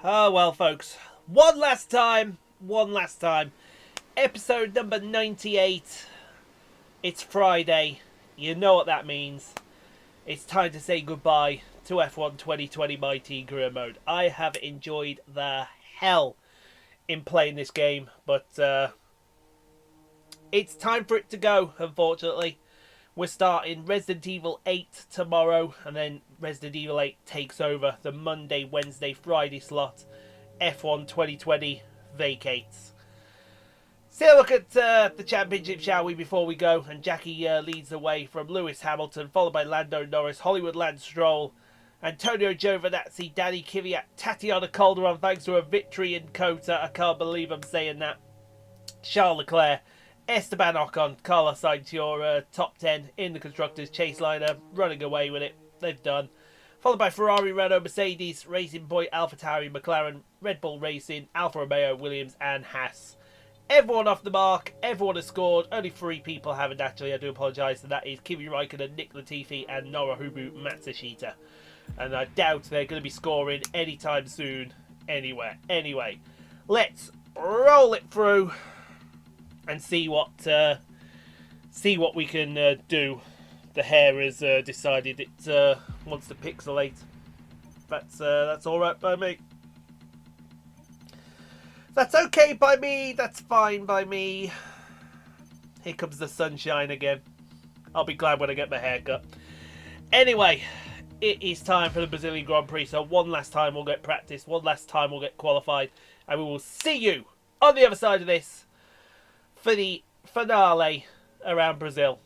Oh well, folks. One last time. Episode number 98. It's Friday. You know what that means. It's time to say goodbye to F1 2020 My Team Career Mode. I have enjoyed the hell in playing this game, but it's time for it to go, unfortunately. We're starting Resident Evil 8 tomorrow, and then Resident Evil 8 takes over the Monday, Wednesday, Friday slot. F1 2020 vacates. Still look at the championship, shall we, before we go? And Jackie leads the way from Lewis Hamilton, followed by Lando Norris, Hollywood Lance Stroll, Antonio Giovinazzi, Danny Kvyat, Tatiana Calderon, thanks to a victory in Kota. I can't believe I'm saying that. Charles Leclerc, Esteban Ocon, Carlos Sainz, your top 10 in the Constructors' Chaseliner, running away with it. They've done. Followed by Ferrari, Renault, Mercedes, Racing Point, AlphaTauri, McLaren, Red Bull Racing, Alfa Romeo, Williams and Haas. Everyone off the mark, everyone has scored. Only 3 people haven't actually, I do apologise, and that is Kimi Raikkonen, Nick Latifi and Norohubu Matsushita. And I doubt they're going to be scoring anytime soon anywhere. Anyway, let's roll it through and see what we can do. The hair has decided it wants to pixelate. That's all right by me. That's okay by me. That's fine by me. Here comes the sunshine again. I'll be glad when I get my hair cut. Anyway, it is time for the Brazilian Grand Prix. So one last time we'll get practice. One last time we'll get qualified. And we will see you on the other side of this for the finale around Brazil.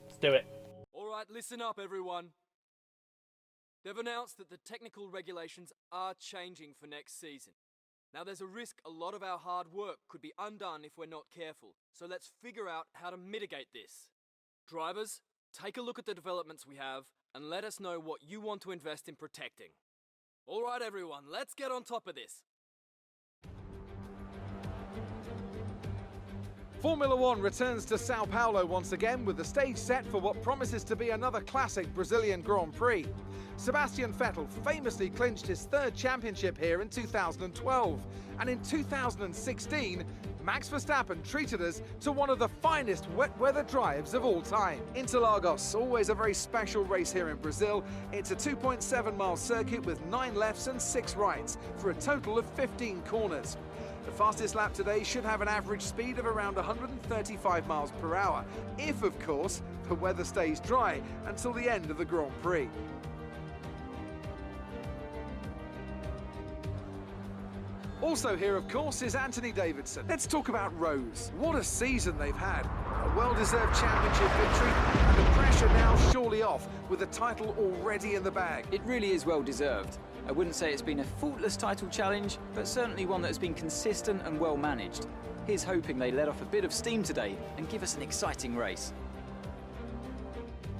Let's do it. Alright, listen up everyone. They've announced that the technical regulations are changing for next season. Now there's a risk a lot of our hard work could be undone if we're not careful, so let's figure out how to mitigate this. Drivers, take a look at the developments we have and let us know what you want to invest in protecting. Alright everyone, let's get on top of this. Formula One returns to Sao Paulo once again with the stage set for what promises to be another classic Brazilian Grand Prix. Sebastian Vettel famously clinched his 3rd championship here in 2012, and in 2016, Max Verstappen treated us to one of the finest wet weather drives of all time. Interlagos, always a very special race here in Brazil. It's a 2.7-mile circuit with 9 lefts and 6 rights for a total of 15 corners. The fastest lap today should have an average speed of around 135 miles per hour, if of course the weather stays dry until the end of the Grand Prix. Also here, of course, is Anthony Davidson. Let's talk about Rose. What a season they've had. A well-deserved championship victory, and the pressure now surely off with the title already in the bag. It really is well-deserved. I wouldn't say it's been a faultless title challenge, but certainly one that has been consistent and well-managed. Here's hoping they let off a bit of steam today and give us an exciting race.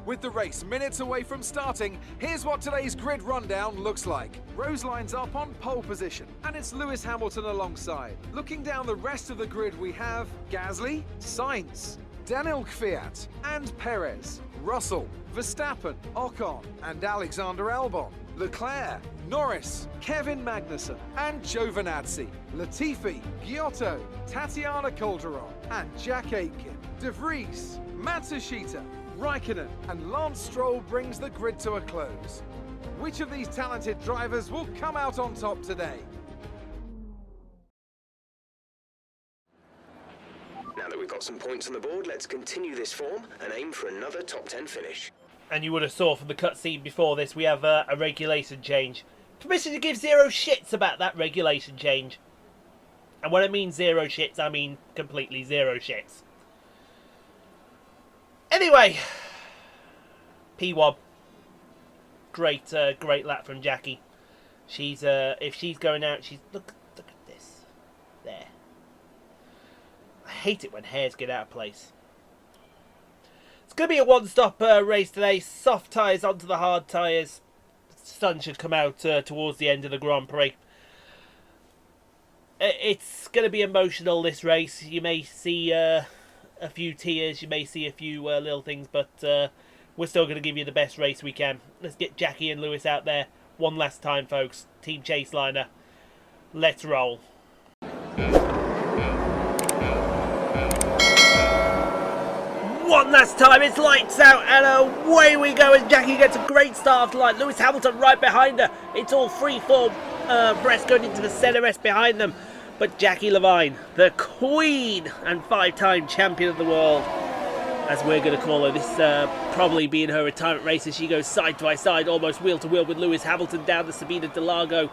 With the race minutes away from starting, here's what today's grid rundown looks like. Rose lines up on pole position, and it's Lewis Hamilton alongside. Looking down the rest of the grid, we have Gasly, Sainz, Daniel Kvyat, and Perez, Russell, Verstappen, Ocon, and Alexander Albon, Leclerc, Norris, Kevin Magnussen, and Giovinazzi, Latifi, Giotto, Tatiana Calderon, and Jack Aitken, De Vries, Matsushita, Raikkonen and Lance Stroll brings the grid to a close. Which of these talented drivers will come out on top today? Now that we've got some points on the board, let's continue this form and aim for another top 10 finish. And you would have saw from the cutscene before this, we have a regulation change. Permission to give 0 shits about that regulation change. And when I mean 0 shits, I mean completely 0 shits. Anyway, P1, great lap from Jackie. She's if she's going out, she's look at this, there. I hate it when hairs get out of place. It's gonna be a one-stop race today. Soft tyres onto the hard tyres. The sun should come out towards the end of the Grand Prix. It's gonna be emotional, this race. You may see a few tears, you may see a few little things, but we're still going to give you the best race we can. Let's get Jackie and Lewis out there one last time, folks. Team Chaseliner, Let's roll. One last time, it's lights out and away we go as Jackie gets a great start after line. Lewis Hamilton right behind her. It's all free-form press going into the centre rest behind them. But Jackie Levine, the Queen and 5-time champion of the world, as we're going to call her, this probably being her retirement race as she goes side by side, almost wheel to wheel with Lewis Hamilton down the Sabina Interlagos.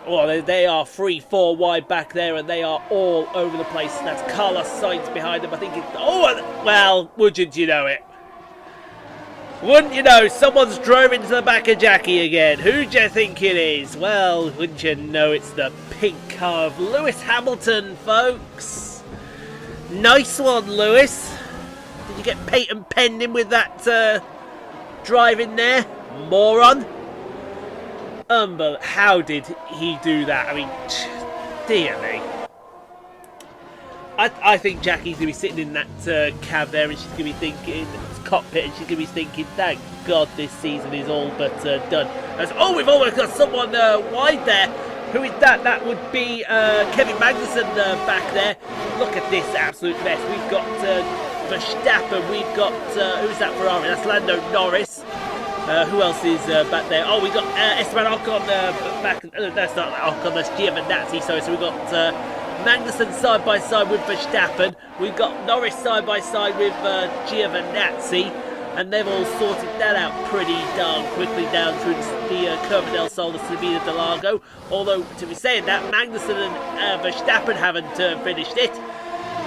Oh, they are 3-4 wide back there, and they are all over the place. That's Carlos Sainz behind them. I think it's... Oh, well, wouldn't you know it? Wouldn't you know, someone's drove into the back of Jackie again. Who do you think it is? Well, wouldn't you know it's the pink car of Lewis Hamilton, folks. Nice one, Lewis. Did you get Peyton penned in with that drive in there? Moron. How did he do that? I mean, dear me. I think Jackie's going to be sitting in that cab there and she's going to be thinking, cockpit, and she's going to be thinking, thank God this season is all but done. Oh, we've almost got someone wide there. Who is that? That would be Kevin Magnussen back there. Look at this absolute mess. We've got Verstappen, we've got, who's that Ferrari? That's Lando Norris. Who else is back there? Oh, we got Esteban Ocon back. That's not Ocon, that's Giovinazzi. So we've got Magnussen side by side with Verstappen. We've got Norris side by side with Giovinazzi. And they've all sorted that out pretty darn quickly down through the Curva del Sol, the Sabina Interlagos. Although, to be saying that, Magnussen and Verstappen haven't finished it.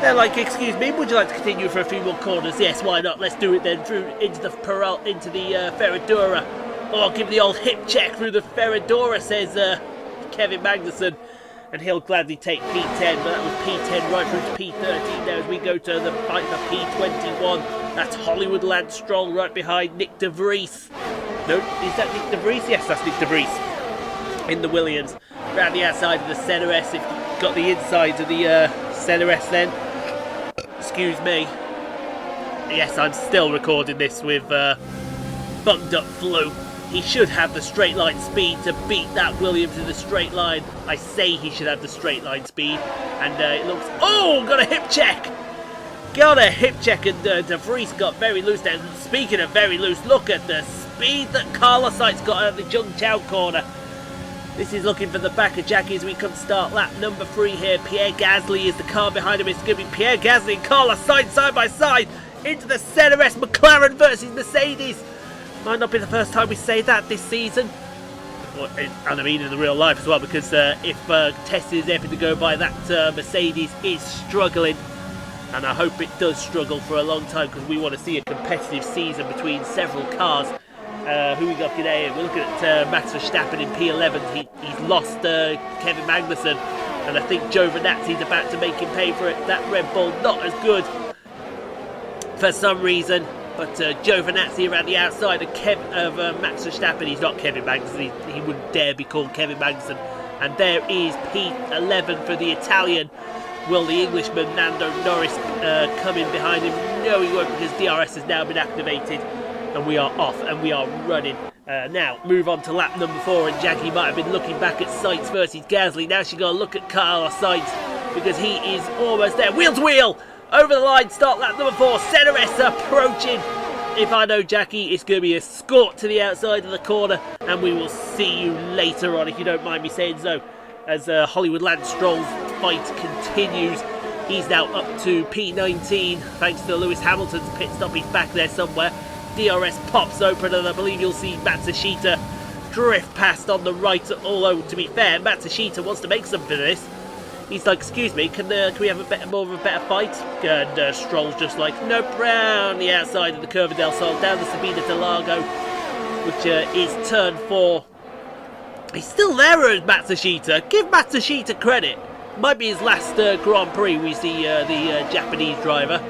They're like, excuse me, would you like to continue for a few more corners? Yes, why not? Let's do it then. Through into the Ferradura. Oh, give the old hip check through the Ferradura, says Kevin Magnussen. And he'll gladly take P10, but that was P10 right through to P13 now as we go to the fight for P21. That's Hollywood Lance Stroll right behind Nick de Vries. No, is that Nick de Vries? Yes, that's Nick de Vries in the Williams. Around the outside of the centre S, if you've got the inside of the centre S then. Excuse me. Yes, I'm still recording this with bunged up flu. He should have the straight line speed to beat that Williams in the straight line. I say he should have the straight line speed. And it looks... Oh, got a hip check! Got a hip check, and De Vries got very loose there. Speaking of very loose, look at the speed that Carlos Sainz got out of the Jung Chao corner. This is looking for the back of Jackie as we come start lap number 3 here. Pierre Gasly is the car behind him. It's going to be Pierre Gasly and Carlos Sainz side by side into the centre S. McLaren versus Mercedes. Might not be the first time we say that this season. And I mean in the real life as well, because if Test is ever to go by, that Mercedes is struggling. And I hope it does struggle for a long time, because we want to see a competitive season between several cars. Who we got today? We're looking at Max Verstappen in P11. He's lost Kevin Magnussen, and I think Giovinazzi's about to make him pay for it. That Red Bull not as good for some reason. But Giovinazzi around the outside of Max Verstappen. He's not Kevin Magnussen. He wouldn't dare be called Kevin Magnussen. And there is P11 for the Italian. Will the Englishman Lando Norris come in behind him? No, he won't, because DRS has now been activated. And we are off and we are running. Now, move on to lap number 4. And Jackie might have been looking back at Sainz versus Gasly. Now she's got to look at Carlos Sainz, because he is almost there. Wheel to wheel! Over the line, start lap number 4. Centre S approaching. If I know Jackie, it's going to be a escort to the outside of the corner. And we will see you later on, if you don't mind me saying so. As Hollywood Lance Stroll's fight continues. He's now up to P19. Thanks to Lewis Hamilton's pit stop. He's back there somewhere. DRS pops open, and I believe you'll see Matsushita drift past on the right. Although, to be fair, Matsushita wants to make something of this. He's like, excuse me, can we have more of a better fight? And Stroll's just like, nope, round the outside of the Curva del Sol, down the Sabina Interlagos, which is turn 4. He's still there as Matsushita. Give Matsushita credit. Might be his last Grand Prix, we see the Japanese driver.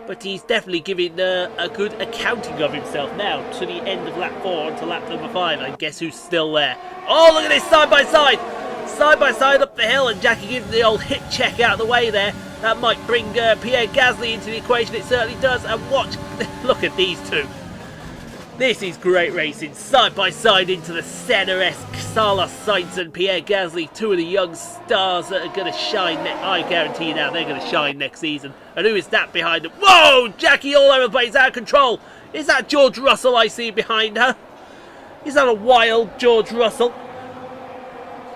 But he's definitely giving a good accounting of himself now to the end of lap 4 onto lap number 5. And guess who's still there? Oh, look at this side by side! Side by side up the hill, and Jackie gives the old hip check out of the way there. That might bring Pierre Gasly into the equation. It certainly does. And watch, look at these two. This is great racing. Side by side into the centre S. Carlos Sainz and Pierre Gasly, two of the young stars that are going to shine. I guarantee you now they're going to shine next season. And who is that behind them? Whoa! Jackie all over the place, out of control. Is that George Russell I see behind her? Is that a wild George Russell?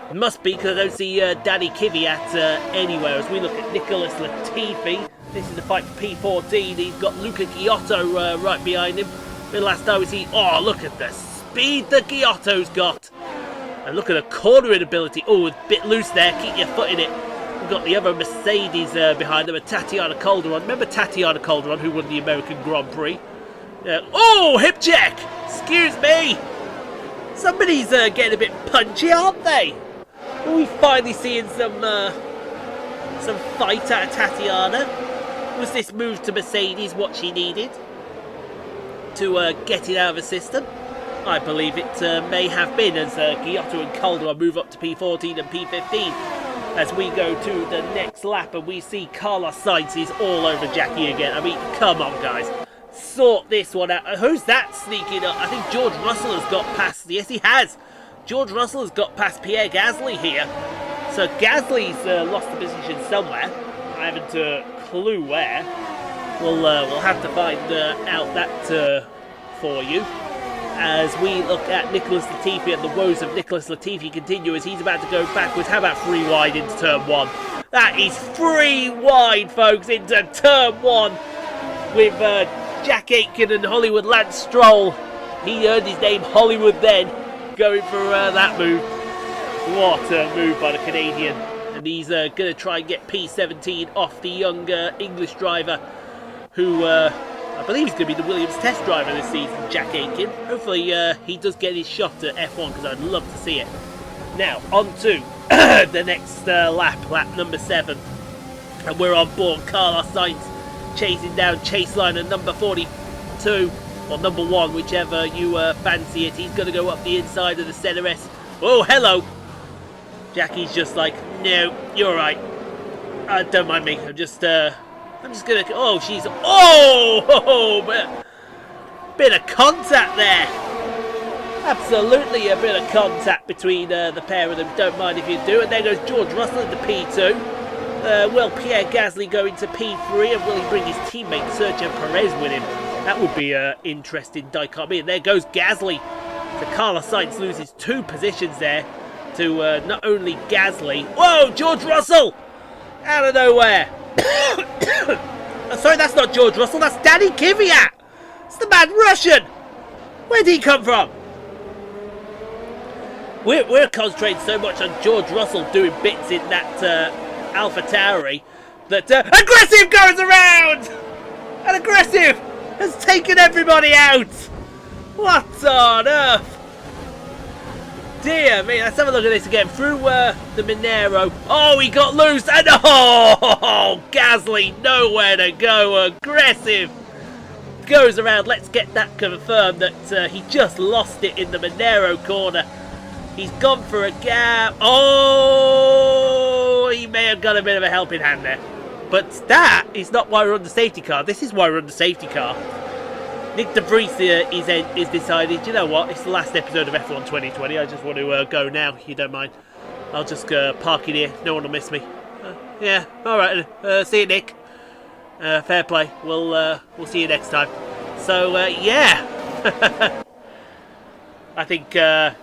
It must be, because I don't see Daddy Kvyat anywhere. As we look at Nicholas Latifi, this is the fight for P14. He's got Luca Giotto right behind him. The last time we see, oh, look at the speed that Giotto's got. And look at the cornering ability. Oh, a bit loose there. Keep your foot in it. We've got the other Mercedes behind them, Tatiana Calderon. Remember Tatiana Calderon, who won the American Grand Prix? Oh, hip check! Excuse me! Somebody's getting a bit punchy, aren't they? Are we finally seeing some fight out of Tatiana? Was this move to Mercedes what she needed to get it out of the system? I believe it may have been, as Giotto and Calderon move up to P14 and P15 as we go to the next lap, and we see Carlos Sainz is all over Jackie again. I mean, come on, guys. Sort this one out. Who's that sneaking up? I think George Russell has got past... Yes, he has. George Russell has got past Pierre Gasly here. So Gasly's lost the position somewhere. I haven't a clue where. We'll have to find out that for you. As we look at Nicholas Latifi, and the woes of Nicholas Latifi continue as he's about to go backwards. How about 3 wide into turn 1? That is 3 wide, folks, into turn 1 with Jack Aitken and Hollywood Lance Stroll. He earned his name Hollywood then, going for that move. What a move by the Canadian. And he's going to try and get P17 off the young English driver who... I believe he's going to be the Williams test driver this season, Jack Aitken. Hopefully he does get his shot at F1, because I'd love to see it. Now, on to the next lap number 7. And we're on board. Carlos Sainz chasing down Chaseliner number 42, or number 1, whichever you fancy it. He's going to go up the inside of the ZRS. Oh, hello! Jackie's just like, no, you're right. Don't mind me. I'm just gonna... Oh, she's... Oh! Bit of contact there. Absolutely a bit of contact between the pair of them. Don't mind if you do. And there goes George Russell into P2. Will Pierre Gasly go into P3? And will he bring his teammate Sergio Perez with him? That would be an interesting dichotomy. And there goes Gasly. So Carlos Sainz loses 2 positions there to not only Gasly... Whoa! George Russell! Out of nowhere. Sorry, that's not George Russell, that's Danny Kvyat! It's the mad Russian! Where did he come from? We're concentrating so much on George Russell doing bits in that AlphaTauri that Aggressive goes around! And Aggressive has taken everybody out! What on earth? Dear me, let's have a look at this again. Through the Minero. Oh, he got loose. And oh, Gasly, nowhere to go. Aggressive. Goes around. Let's get that confirmed that he just lost it in the Minero corner. He's gone for a gap. Oh, he may have got a bit of a helping hand there. But that is not why we're on the safety car. This is why we're on the safety car. Nick De Vries is decided, you know what, it's the last episode of F1 2020, I just want to go now, if you don't mind. I'll just park in here, no one will miss me. Yeah, alright, see you, Nick. Fair play, we'll see you next time. So, yeah. I think, in.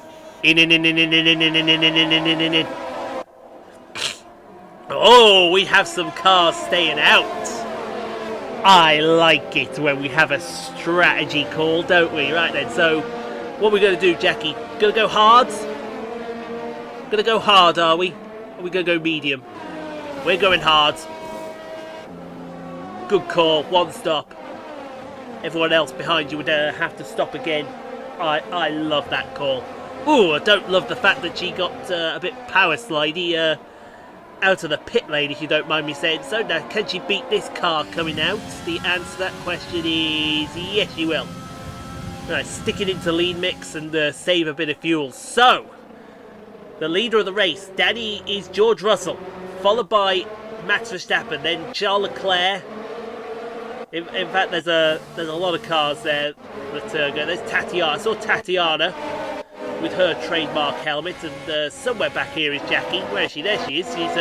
Oh, we have some cars staying out. I like it when we have a strategy call, don't we? Right then, so what are we going to do, Jackie? Going to go hard? Going to go hard, are we? Or are we going to go medium? We're going hard. Good call, 1 stop. Everyone else behind you would have to stop again. I love that call. Ooh, I don't love the fact that she got a bit power slidey out of the pit lane, if you don't mind me saying so. Now, can she beat this car coming out? The answer to that question is yes, she will. Right, stick it into lean mix and save a bit of fuel. So, the leader of the race, Danny, is George Russell, followed by Max Verstappen, then Charles Leclerc. In fact, there's a lot of cars there that go. There's Tatiana. I saw Tatiana. with her trademark helmet, and somewhere back here is Jackie. Where is she? There she is. She's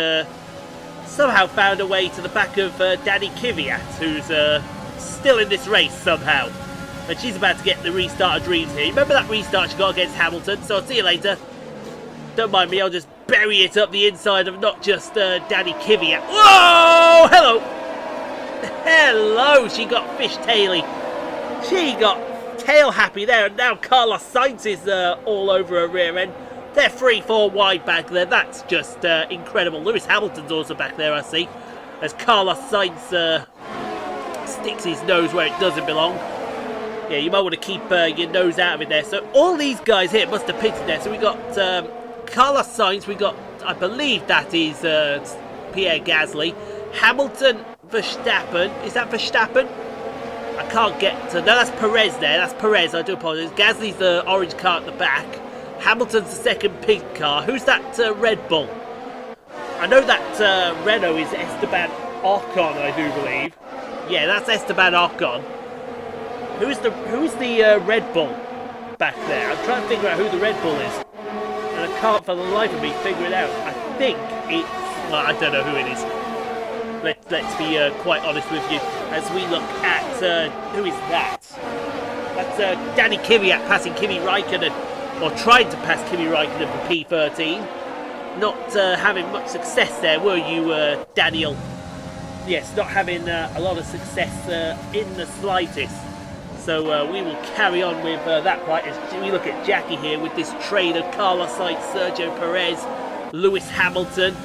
somehow found her way to the back of Danny Kvyat, who's still in this race somehow. And she's about to get the restart of dreams here. Remember that restart she got against Hamilton? So I'll see you later. Don't mind me, I'll just bury it up the inside of not just Danny Kvyat. Whoa! Hello! Hello! She got fishtaily. She got tail happy there, and now Carlos Sainz is all over her rear end. They're 3-4 wide back there. That's just incredible. Lewis Hamilton's also back there, I see, as Carlos Sainz sticks his nose where it doesn't belong. Yeah, you might want to keep your nose out of it there. So all these guys here must have pitted there. So we got Carlos Sainz, we got, I believe that is Pierre Gasly, Hamilton, Verstappen. Is that Verstappen? I can't get to... No, that's Perez there. That's Perez, I do apologise. Gasly's the orange car at the back. Hamilton's the second pink car. Who's that Red Bull? I know that Renault is Esteban Ocon, I do believe. Yeah, that's Esteban Ocon. Who's the Red Bull back there? I'm trying to figure out who the Red Bull is, and I can't for the life of me figure it out. I think it's... Well, I don't know who it is. Let's be quite honest with you. As we look at... who is that? That's Danny Kvyat passing Kimi Raikkonen, or trying to pass Kimi Raikkonen for P13. Not having much success there, were you, Daniel? Yes, not having a lot of success in the slightest. So we will carry on with that fight as we look at Jackie here with this train of Carlos Sainz, Sergio Perez, Lewis Hamilton.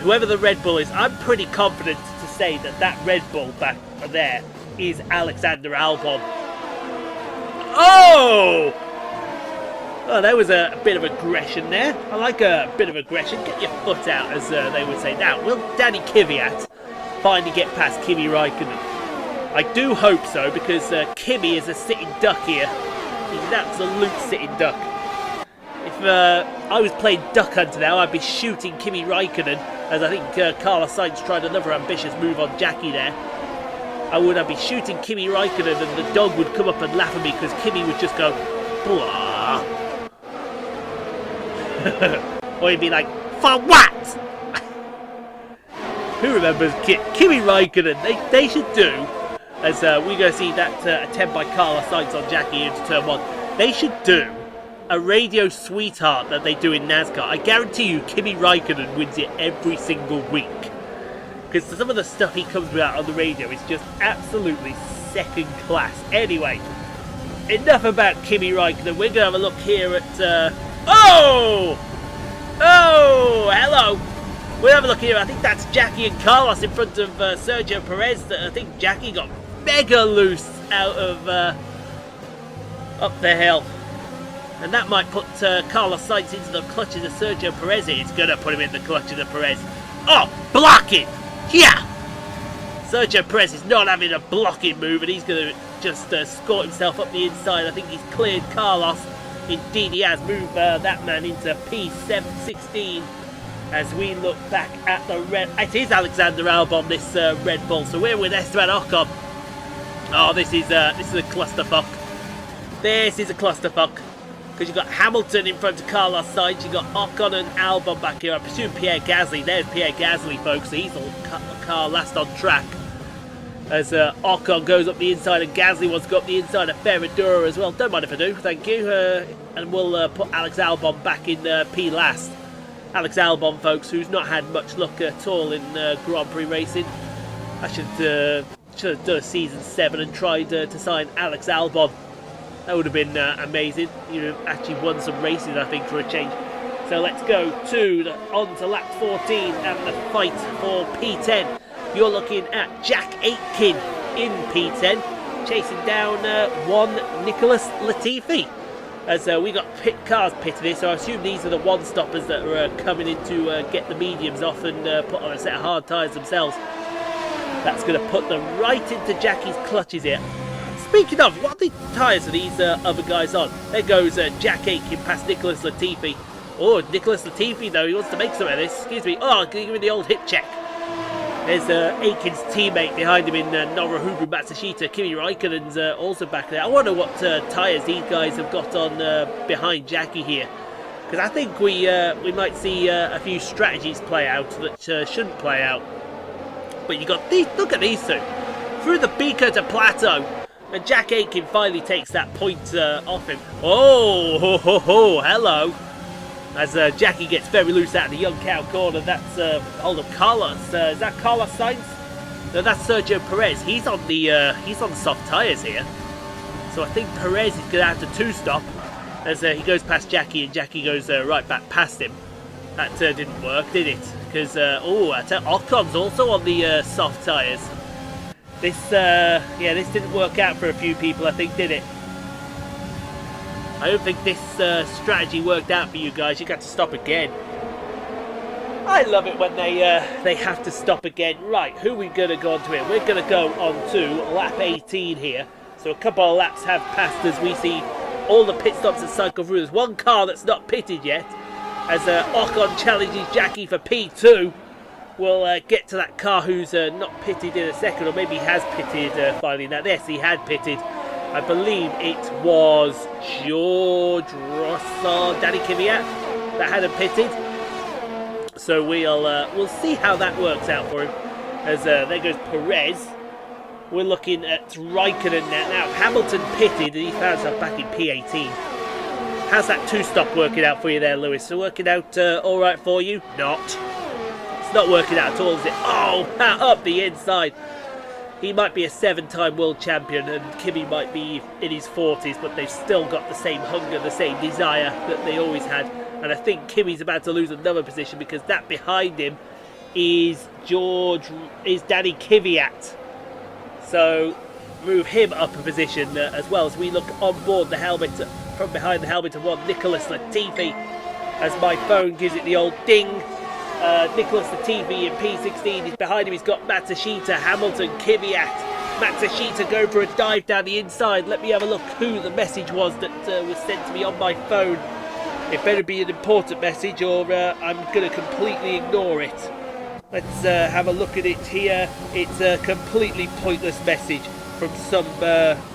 Whoever the Red Bull is, I'm pretty confident to say that that Red Bull back there is Alexander Albon. Oh! Oh, there was a bit of aggression there. I like a bit of aggression. Get your foot out, as they would say. Now, will Danny Kvyat finally get past Kimi Raikkonen? I do hope so, because Kimi is a sitting duck here. He's an absolute sitting duck. If I was playing Duck Hunter now, I'd be shooting Kimi Raikkonen, as I think Carlos Sainz tried another ambitious move on Jackie there. I'd be shooting Kimi Raikkonen, and the dog would come up and laugh at me, because Kimi would just go, blah. Or he'd be like, for what? Who remembers Kimi Raikkonen? They should do, as we're going to see that attempt by Carlos Sainz on Jackie into turn 1. They should do a radio sweetheart that they do in NASCAR. I guarantee you Kimi Raikkonen wins it every single week. Because some of the stuff he comes with on the radio is just absolutely second class. Anyway, enough about Kimi Raikkonen. We're going to have a look here at... Oh! Oh! Hello! We'll have a look here. I think that's Jackie and Carlos in front of Sergio Perez. I think Jackie got mega loose out of up the hill. And that might put Carlos Sainz into the clutches of Sergio Perez. It's going to put him in the clutches of Perez. Oh! Blocking! Yeah! Sergio Perez is not having a blocking move, and he's going to just escort himself up the inside. I think he's cleared Carlos. Indeed he has. Moved that man into P716 as we look back at the red... It is Alexander Albon, this Red Bull. So we're with Esteban Ocon. Oh, this is a clusterfuck. This is a clusterfuck. Because you've got Hamilton in front of Carlos Sainz. You've got Ocon and Albon back here. I presume Pierre Gasly. There's Pierre Gasly, folks. He's the car last on track. As Ocon goes up the inside, and Gasly wants to go up the inside of Ferradura as well. Don't mind if I do, thank you. And we'll put Alex Albon back in P last. Alex Albon, folks, who's not had much luck at all in Grand Prix racing. I should have done a season 7 and tried to sign Alex Albon. That would have been amazing. You know, actually won some races, I think, for a change. So let's go on to lap 14 and the fight for P10. You're looking at Jack Aitken in P10, chasing down one Nicholas Latifi. As we got cars pitted here, so I assume these are the one-stoppers that are coming in to get the mediums off and put on a set of hard tyres themselves. That's going to put them right into Jackie's clutches here. Speaking of, what are the tyres are these other guys on? There goes Jack Aitken past Nicholas Latifi. Oh, Nicholas Latifi, though, he wants to make some of this. Excuse me. Oh, give me the old hip check. There's Aiken's teammate behind him in Noruhubu Matsushita. Kimi Raikkonen's also back there. I wonder what tyres these guys have got on behind Jackie here. Because I think we might see a few strategies play out that shouldn't play out. But you got these. Look at these two through the beaker to plateau, and Jack Aitken finally takes that point off him. Oh, ho, ho, ho, hello! As Jackie gets very loose out of the young cow corner. That's hold up, Carlos. Is that Carlos Sainz? No, that's Sergio Perez. He's on the soft tyres here. So I think Perez is going to have to two-stop. As he goes past Jackie, and Jackie goes right back past him. That didn't work, did it? Because Ocon's also on the soft tyres. This didn't work out for a few people, I think, did it? I don't think this strategy worked out for you guys. You got to stop again. I love it when they have to stop again. Right, who are we going to go on to here? We're going to go on to lap 18 here. So a couple of laps have passed as we see all the pit stops and cycle through. There's one car that's not pitted yet. As Ocon challenges Jackie for P2. We'll get to that car who's not pitted in a second, or maybe has pitted finally. Now, yes, he had pitted. I believe it was George Russell, Danny Kvyat that hadn't pitted. So we'll see how that works out for him. As there goes Perez. We're looking at Raikkonen now. Now, Hamilton pitted and he found himself back in P18. How's that two-stop working out for you there, Lewis? So working out all right for you? Not. It's not working out at all, is it? Oh, up the inside. He might be a 7-time world champion and Kimi might be in his 40s, but they've still got the same hunger, the same desire that they always had. And I think Kimi's about to lose another position because that behind him is Danny Kvyat. So move him up a position as well as we look on board the helmet, from behind the helmet of one Nicholas Latifi, as my phone gives it the old ding. Nicholas Latifi in P16 is behind him. He's got Matsushita, Hamilton, Kvyat. Matsushita go for a dive down the inside. Let me have a look who the message was that was sent to me on my phone. It better be an important message or I'm going to completely ignore it. Let's have a look at it here. It's a completely pointless message from some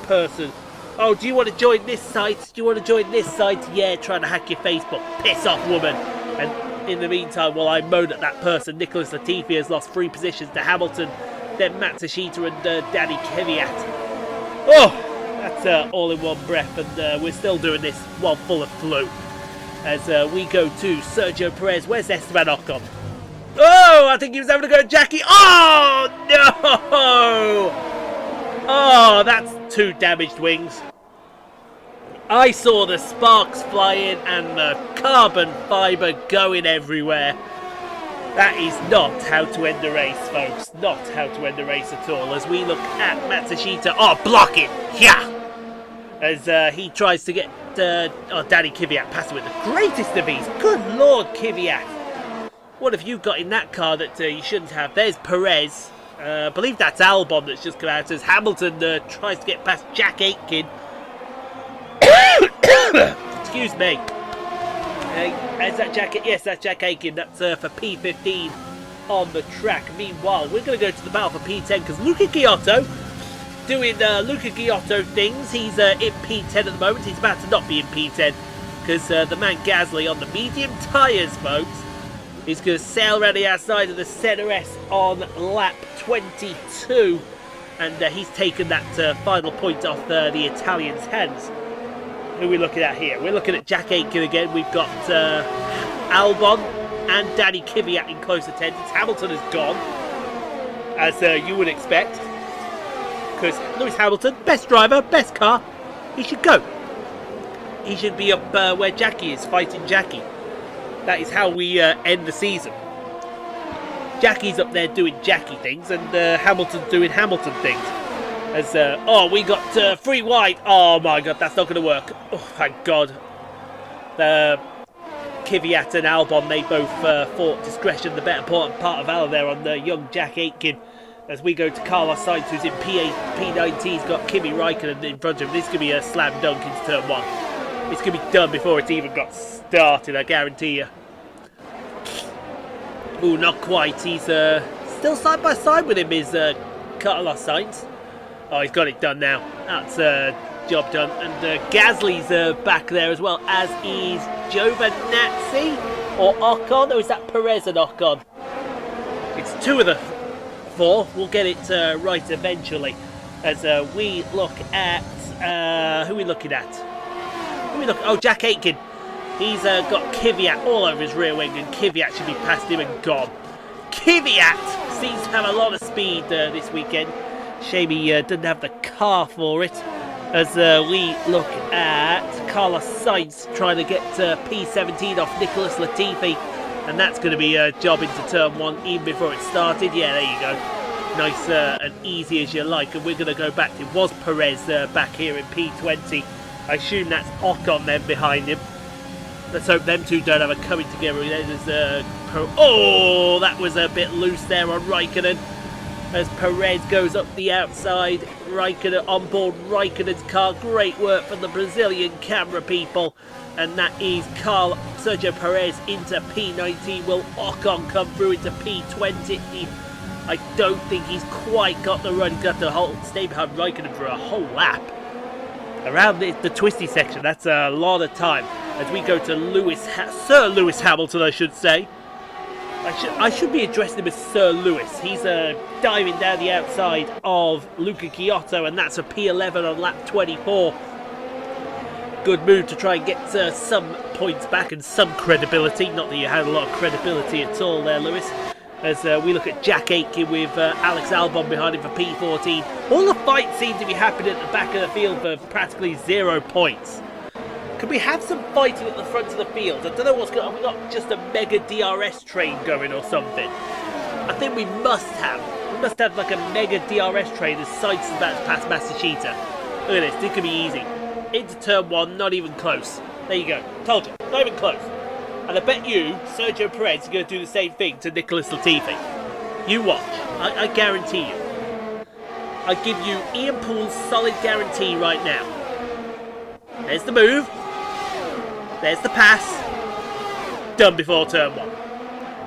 person. Oh, do you want to join this site? Do you want to join this site? Yeah, trying to hack your Facebook. Piss off, woman. And in the meantime, while I moan at that person, Nicholas Latifi has lost 3 positions to Hamilton, then Matsushita and Danny Kvyat. Oh, that's all in one breath, and we're still doing this while full of flu. As we go to Sergio Perez. Where's Esteban Ocon? Oh, I think he was having to go at Jackie. Oh, no! Oh, that's 2 damaged wings. I saw the sparks flying and the carbon fibre going everywhere. That is not how to end a race, folks. Not how to end a race at all. As we look at Matsushita. Oh, blocking! Yeah! As he tries to get Danny Kvyat passing with the greatest of ease. Good Lord, Kvyat. What have you got in that car that you shouldn't have? There's Perez. I believe that's Albon that's just come out as Hamilton tries to get past Jack Aitken. Excuse me. Is that Jack? Yes, that's Jack Aitken. That's for P15 on the track. Meanwhile, we're going to go to the battle for P10 because Luca Giotto doing Luca Giotto things. He's in P10 at the moment. He's about to not be in P10 because the man Gasly on the medium tyres, folks. He's going to sail around the outside of the Senna S on lap 22. And he's taken that final point off the Italian's hands. Who are we looking at here? We're looking at Jack Aitken again. We've got Albon and Danny Kvyat in close attendance. Hamilton has gone, as you would expect. Because Lewis Hamilton, best driver, best car, he should go. He should be up where Jackie is, fighting Jackie. That is how we end the season. Jackie's up there doing Jackie things and Hamilton's doing Hamilton things. As we got 3 wide. Oh my god, that's not going to work. Oh, thank god. Kvyat and Albon, they both fought discretion, the better part of valor there on the young Jack Aitken. As we go to Carlos Sainz, who's in P19, he's got Kimi Raikkonen in front of him. This is going to be a slam dunk into turn 1. It's going to be done before it's even got started, I guarantee you. Ooh, not quite. He's still still side by side with him is Carlos Sainz. Oh, he's got it done now. That's job done. And Gasly's back there as well, as is Giovinazzi or Ocon, or is that Perez and Ocon? It's two of the four. We'll get it right eventually. As we look at who are we looking at? Oh, Jack Aitken. He's got Kvyat all over his rear wing, and Kvyat should be past him and gone. Kvyat seems to have a lot of speed this weekend. Shame he doesn't have the car for it. As we look at Carlos Sainz trying to get P17 off Nicholas Latifi, and that's going to be a job into turn 1 even before it started. Yeah, there you go. Nice and easy as you like. And we're going to go back. It was Perez back here in P20. I assume that's Ocon then behind him. Let's hope them two don't have a coming together. Oh, that was a bit loose there on Raikkonen. As Perez goes up the outside, Raikkonen on board Raikkonen's car. Great work from the Brazilian camera people. And that is Sergio Perez into P19. Will Ocon come through into P20? I don't think he's quite got the run. He's got to stay behind Raikkonen for a whole lap. Around the twisty section, that's a lot of time. As we go to Sir Lewis Hamilton, I should say. I should be addressing him as Sir Lewis. He's diving down the outside of Luca Giotto, and that's a P11 on lap 24. Good move to try and get some points back and some credibility. Not that you had a lot of credibility at all there, Lewis. As we look at Jack Aitken with Alex Albon behind him for P14. All the fights seem to be happening at the back of the field for practically 0 points. Could we have some fighting at the front of the field? I don't know what's going on. Have we got just a mega DRS train going or something? I think we must have. We must have like a mega DRS train as Sainz is about to pass Masachita. Look at this. This could be easy. Into turn 1, not even close. There you go. Told you. Not even close. And I bet you, Sergio Perez, is going to do the same thing to Nicholas Latifi. You watch. I guarantee you. I give you Ian Poole's solid guarantee right now. There's the move. There's the pass. Done before turn 1.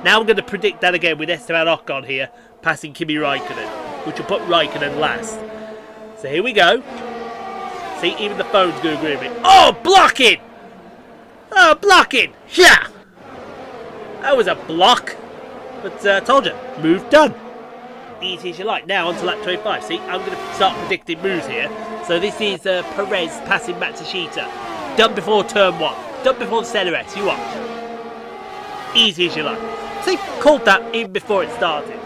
Now I'm going to predict that again with Esteban Ocon here, passing Kimi Raikkonen, which will put Raikkonen last. So here we go. See, even the phone's going to agree with me. Oh, blocking! Oh, blocking! Yeah! That was a block. But told you, move done. Easy as you like. Now on to lap 25. See, I'm going to start predicting moves here. So this is Perez passing Matsushita. Done before turn 1. Done before the center S. You watch. Easy as you like. See, called that even before it started.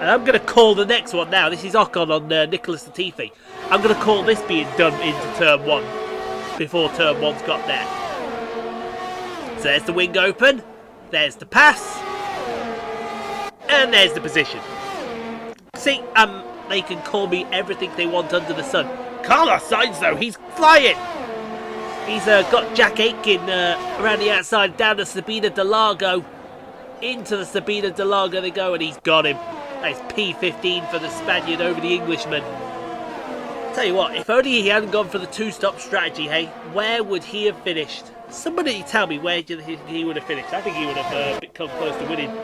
And I'm going to call the next one now. This is Ocon on Nicholas Latifi. I'm going to call this being done into turn 1. Before turn 1's got there. So there's the wing open. There's the pass. And there's the position. See, they can call me everything they want under the sun. Carlos Sainz, though, he's flying. He's got Jack Aitken around the outside, down to Sabina De Largo. Into the Sabina De Largo they go, and he's got him. That's P15 for the Spaniard over the Englishman. Tell you what, if only he hadn't gone for the two-stop strategy, hey, where would he have finished? Somebody tell me where do you think he would have finished. I think he would have come close to winning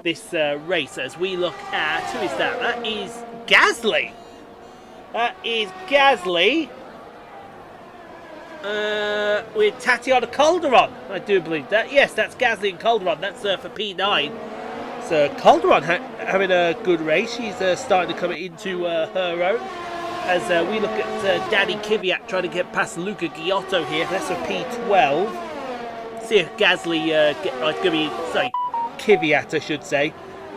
this race. As we look at, who is that? That is Gasly. That is Gasly. With Tatiana Calderon, I do believe that. Yes, that's Gasly and Calderon. That's for P9. So Calderon having a good race. She's starting to come into her own. As we look at Danny Kvyat trying to get past Luca Giotto here. That's for P12. See if Gasly it's going to be, sorry, Kvyat I should say.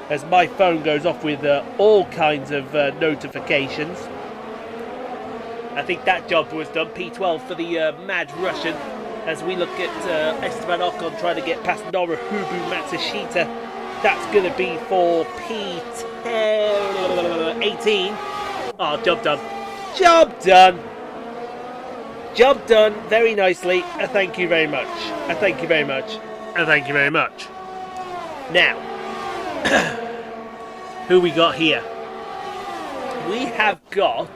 As my phone goes off with all kinds of notifications. I think that job was done. P12 for the mad Russian. As we look at Esteban Ocon trying to get past Norahubu Matsushita. That's going to be for P18. Oh, job done. Job done. Job done very nicely. Thank you very much. Thank you very much. Thank you very much. Now, who we got here? We have got...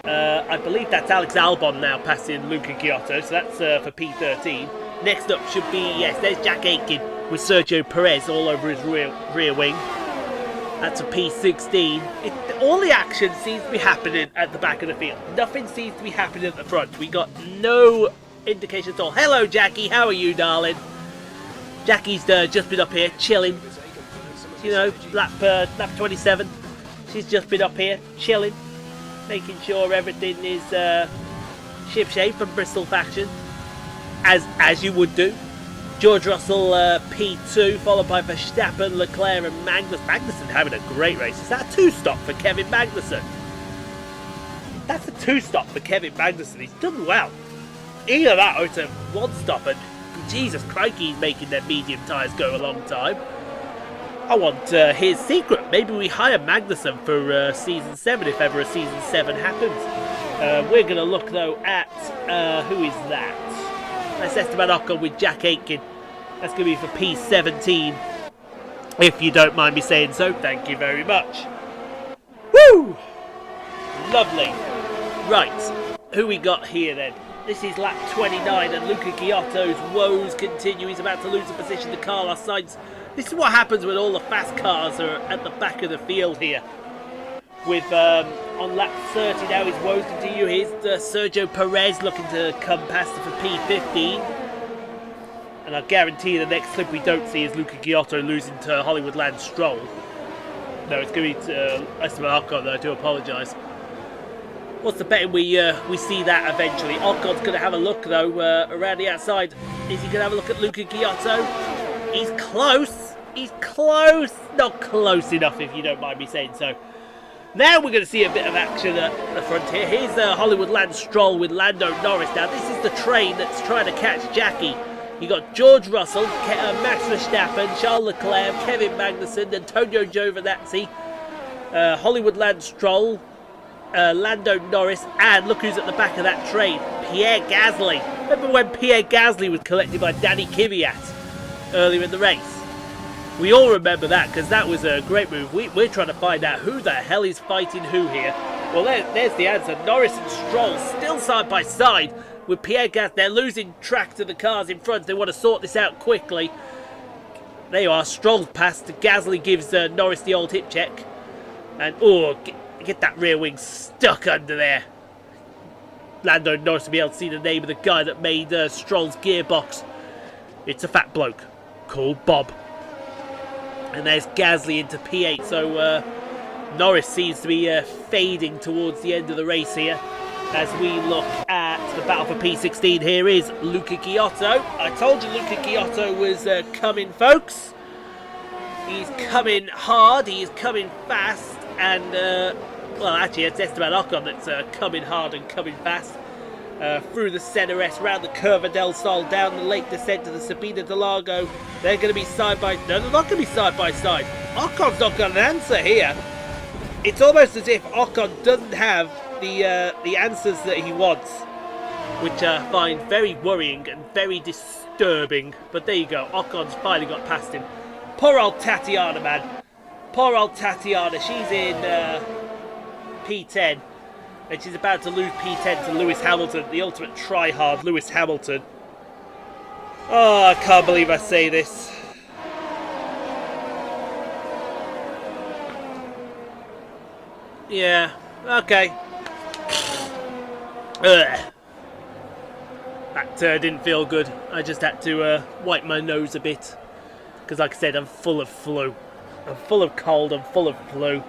I believe that's Alex Albon now passing Luca Giotto, so that's for P13. Next up should be, yes, there's Jack Aitken with Sergio Perez all over his rear wing. That's a P16. All the action seems to be happening at the back of the field. Nothing seems to be happening at the front. We got no indication at all. Hello, Jackie. How are you, darling? Jackie's just been up here chilling. You know, lap 27. She's just been up here chilling, making sure everything is shipshape and Bristol faction, as you would do. George Russell P2, followed by Verstappen, Leclerc and Magnussen having a great race. Is that a two-stop for Kevin Magnussen? That's a two-stop for Kevin Magnussen. He's done well. Either that or it's a one-stop, and Jesus crikey, he's making their medium tyres go a long time. I want his secret. Maybe we hire Magnussen for Season 7 if ever a Season 7 happens. We're going to look, though, at... who is that? That's Esteban Ocon with Jack Aitken. That's going to be for P17, if you don't mind me saying so. Thank you very much. Woo! Lovely. Right, who we got here then? This is lap 29 and Luca Giotto's woes continue. He's about to lose the position to Carlos Sainz. This is what happens when all the fast cars are at the back of the field here. With on lap 30 now, his woes continue. Here's Sergio Perez looking to come past him for P15. And I guarantee the next clip we don't see is Luca Giotto losing to Hollywood Lance Stroll. No, it's going to be to Esteban Ocon, though. I do apologise. What's the betting we see that eventually? Ocon's going to have a look, though, around the outside. Is he going to have a look at Luca Giotto? He's close. He's close. Not close enough, if you don't mind me saying so. Now we're going to see a bit of action at the front here. Here's Hollywood Lance Stroll with Lando Norris. Now, this is the train that's trying to catch Jackie. You got George Russell, Max Verstappen, Charles Leclerc, Kevin Magnussen, Antonio Giovinazzi, Hollywood Lance Stroll, Lando Norris, and look who's at the back of that train, Pierre Gasly. Remember when Pierre Gasly was collected by Danny Kvyat earlier in the race? We all remember that because that was a great move. We're trying to find out who the hell is fighting who here. Well, there's the answer. Norris and Stroll still side by side with Pierre Gasly. They're losing track to the cars in front. They want to sort this out quickly. There you are. Stroll's passed. Gasly gives Norris the old hip check. And, oh, get that rear wing stuck under there. Lando Norris will be able to see the name of the guy that made Stroll's gearbox. It's a fat bloke called Bob. And there's Gasly into P8. So Norris seems to be fading towards the end of the race here. As we look at the battle for P16, here is Luca Giotto. I told you Luca Giotto was coming, folks. He's coming hard. He is coming fast. And, well, actually, it's Esteban Ocon that's coming hard and coming fast. Through the Center S, round the Curva del Sol, down the lake descent to the Sabina del Lago. They're going to be side by... No, they're not going to be side by side. Ocon's not got an answer here. It's almost as if Ocon doesn't have the answers that he wants, which I find very worrying and very disturbing. But there you go. Ocon's finally got past him. Poor old Tatiana, man. Poor old Tatiana. She's in P10. And she's about to lose P10 to Lewis Hamilton, the ultimate try-hard Lewis Hamilton. Oh, I can't believe I say this. Yeah, okay. Ugh. That didn't feel good. I just had to wipe my nose a bit. Because like I said, I'm full of flu. I'm full of cold, I'm full of flu.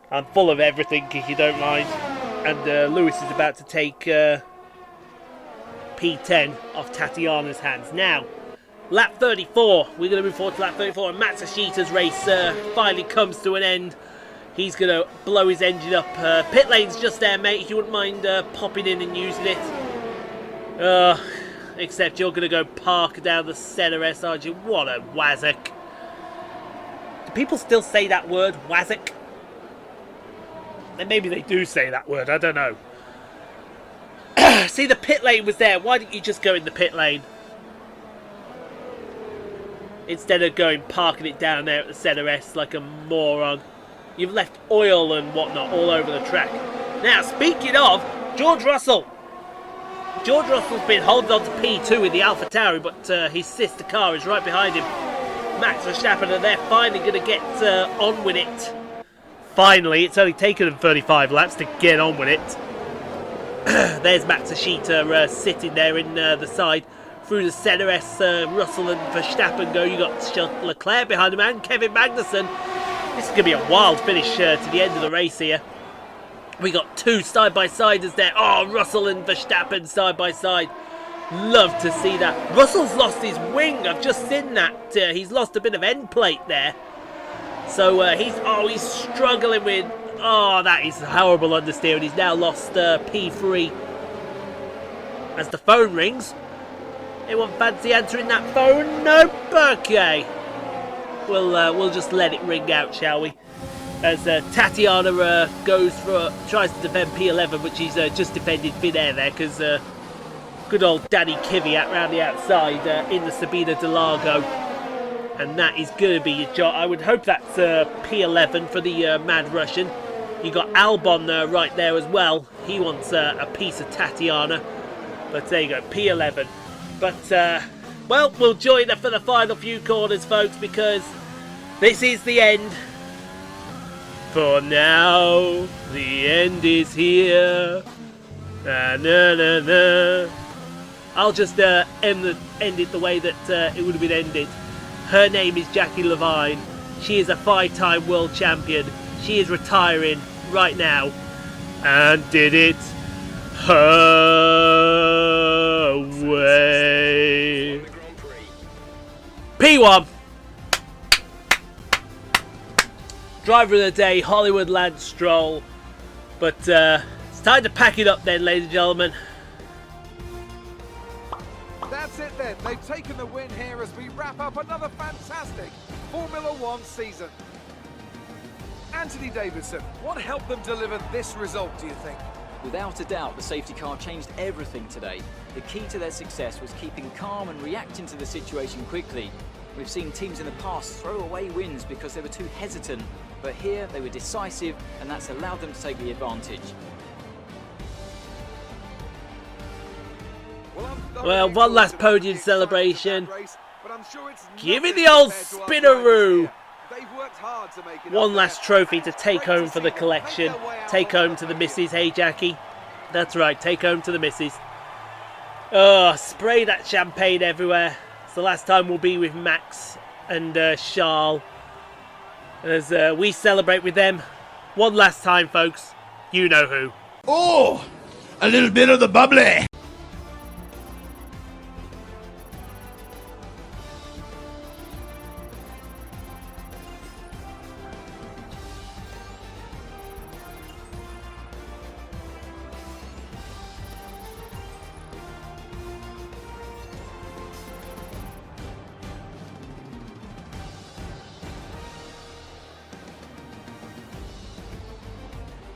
I'm full of everything, if you don't mind. And Lewis is about to take P10 off Tatiana's hands. Now, lap 34. We're going to move forward to lap 34. And Matsushita's race finally comes to an end. He's going to blow his engine up. Pit lane's just there, mate, if you wouldn't mind popping in and using it. Except you're going to go park down the Center S, aren't you? What a wazzock. Do people still say that word, wazzock? And maybe they do say that word, I don't know. See, the pit lane was there. Why didn't you just go in the pit lane? Instead of going parking it down there at the Center S like a moron. You've left oil and whatnot all over the track. Now, speaking of, George Russell. George Russell's been holding on to P2 in the AlphaTauri, but his sister car is right behind him. Max Verstappen, and they're finally going to get on with it. Finally, it's only taken them 35 laps to get on with it. There's Matsushita sitting there in the side. Through the centre, Russell and Verstappen go. You got Charles Leclerc behind him and Kevin Magnussen. This is going to be a wild finish to the end of the race here. We got two side-by-siders there. Oh, Russell and Verstappen side-by-side. Love to see that. Russell's lost his wing. I've just seen that. He's lost a bit of end plate there. So he's struggling with... Oh, that is horrible understeering. He's now lost P3 as the phone rings. Anyone fancy answering that phone? Nope. Okay. We'll just let it ring out, shall we? As Tatiana tries to defend P11, which he's just defended midair there, because good old Danny Kvyat round the outside in the Sabina Delago. And that is going to be your job. I would hope that's P11 for the Mad Russian. You got Albon right there as well. He wants a piece of Tatiana. But there you go, P11. But, well, we'll join her for the final few corners, folks, because this is the end. For now, the end is here. Na, na, na, na. I'll just end it the way that it would have been ended. Her name is Jackie Levine. She is a 5-time world champion. She is retiring right now. And did it her way. P1. Driver of the day, Hollywood Lance Stroll. But it's time to pack it up then, ladies and gentlemen. That's it then. They've taken the win here as we wrap up another fantastic Formula One season. Anthony Davidson, what helped them deliver this result, do you think? Without a doubt, the safety car changed everything today. The key to their success was keeping calm and reacting to the situation quickly. We've seen teams in the past throw away wins because they were too hesitant, but here they were decisive, and that's allowed them to take the advantage. Well, one last podium celebration. Give me the old spinaroo. One last trophy to take home for the collection. Take home to the missus, hey Jackie? That's right, take home to the missus. Oh, spray that champagne everywhere. It's the last time we'll be with Max and Charles as we celebrate with them. One last time, folks. You know who. Oh, a little bit of the bubbly.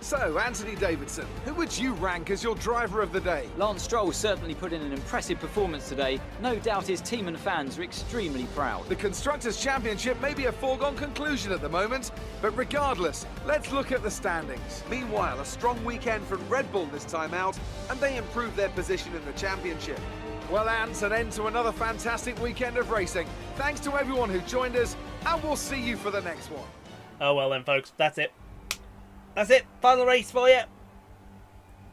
So, Anthony Davidson, who would you rank as your driver of the day? Lance Stroll certainly put in an impressive performance today. No doubt his team and fans are extremely proud. The Constructors' Championship may be a foregone conclusion at the moment, but regardless, let's look at the standings. Meanwhile, a strong weekend from Red Bull this time out, and they improved their position in the championship. Well, Ants, an end to another fantastic weekend of racing. Thanks to everyone who joined us, and we'll see you for the next one. Oh well then, folks, that's it. That's it. Final race for you.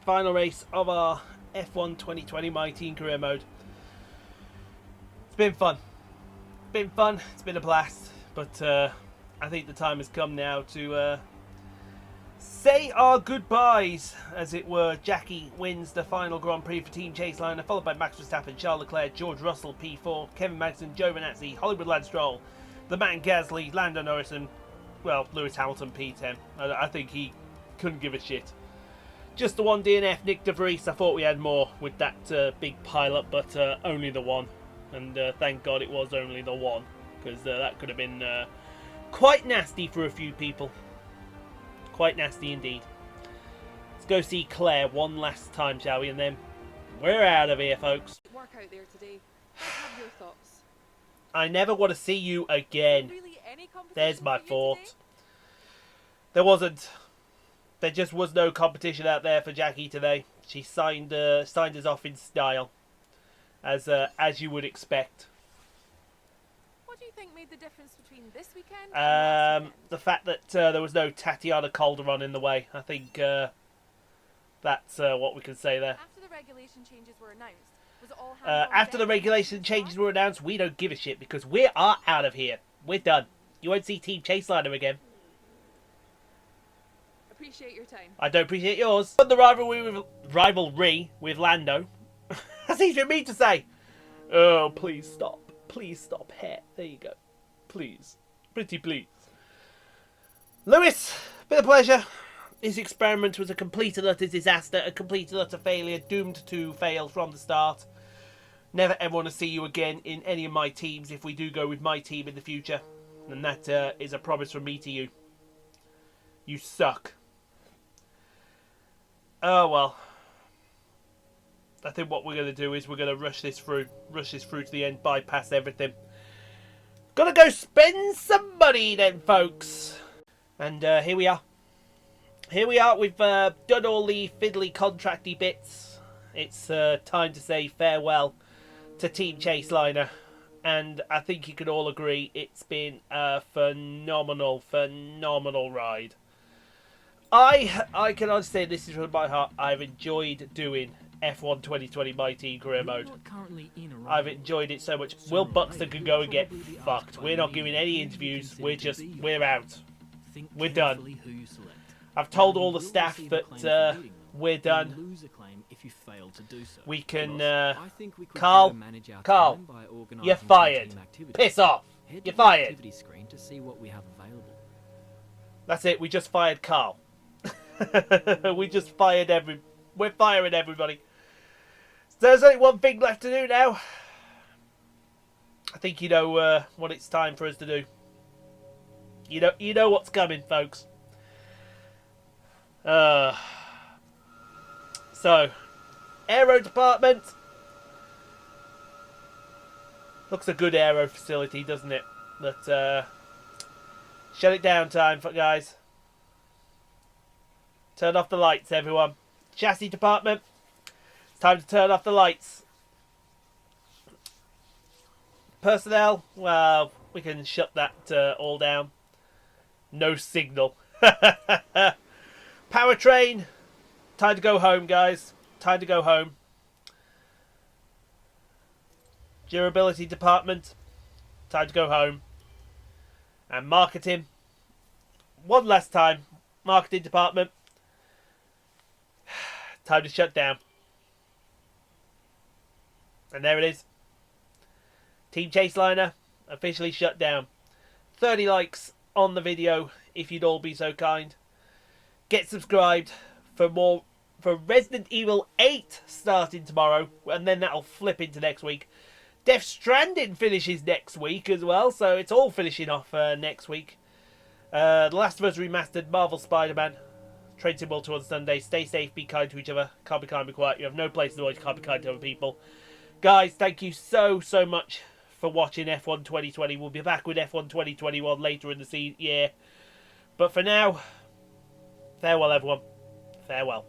Final race of our F1 2020 My Team Career Mode. It's been fun. It's been a blast. But I think the time has come now to say our goodbyes, as it were. Jackie wins the final Grand Prix for Team Chaseliner, followed by Max Verstappen, Charles Leclerc, George Russell P4, Kevin Magnussen, Joe Venazzi, Hollywood Lance Stroll, the man Gasly, Lando Norris, and well, Lewis Hamilton P10. I think he couldn't give a shit. Just the one DNF, Nick De Vries. I thought we had more with that big pile-up, but only the one. And thank God it was only the one, because that could have been quite nasty for a few people. Quite nasty indeed. Let's go see Claire one last time, shall we? And then we're out of here, folks. Work out there today. What have your thoughts? I never want to see you again. Really, any competition There's my for you thought. today? There wasn't. There just was no competition out there for Jackie today. She signed us off in style, as you would expect. What do you think think made the difference between this weekend and last weekend? The fact that there was no Tatiana Calderon in the way. I think that's what we can say there. After the regulation changes were announced, was it all hands on After the deck regulation to changes start? were announced, we don't give a shit because we are out of here. We're done. You won't see Team Chaseliner again. Appreciate your time. I don't appreciate yours. But the rivalry with Lando. That's easy for me to say. Oh, please stop. Please stop. Here. There you go. Please. Pretty please. Lewis, been a pleasure. His experiment was a complete and utter disaster, a complete and utter failure, doomed to fail from the start. Never ever want to see you again in any of my teams if we do go with my team in the future. And that is a promise from me to you. You suck. Oh well. I think what we're going to do is we're going to rush this through to the end, bypass everything. Gotta go spend some money then, folks. And here we are. Here we are. We've done all the fiddly contracty bits. It's time to say farewell to Team Chaseliner. And I think you can all agree it's been a phenomenal, phenomenal ride. I can honestly say this is from my heart. I've enjoyed doing F1 2020 My Team Career Mode. I've enjoyed it so much. Will Buxton can go and get fucked. We're not giving any interviews. We're out. We're done. I've told all the staff that we're done. We can, Carl, you're fired. Piss off. You're fired. That's it. We just fired Carl. We just fired we're firing everybody. So there's only one thing left to do now. I think you know what it's time for us to do. You know what's coming, folks. So, aero department. Looks a good aero facility, doesn't it? But shut it down time, guys. Turn off the lights, everyone. Chassis department. It's time to turn off the lights. Personnel. Well, we can shut that all down. No signal. Powertrain. Time to go home, guys. Time to go home. Durability department. Time to go home. And marketing. One last time. Marketing department. Time to shut down. And there it is. Team Chaseliner officially shut down. 30 likes on the video if you'd all be so kind. Get subscribed for more for Resident Evil 8 starting tomorrow, and then that'll flip into next week. Death Stranding finishes next week as well, so it's all finishing off next week. The Last of Us Remastered, Marvel Spider-Man, Train Sim World Tour on Sunday. Stay safe, be kind to each other. Can't be kind, be quiet. You have no place in the world you can't be kind to other people. Guys, thank you so much for watching F1 2020. We'll be back with F1 2021 later in the year. But for now, farewell everyone. Farewell.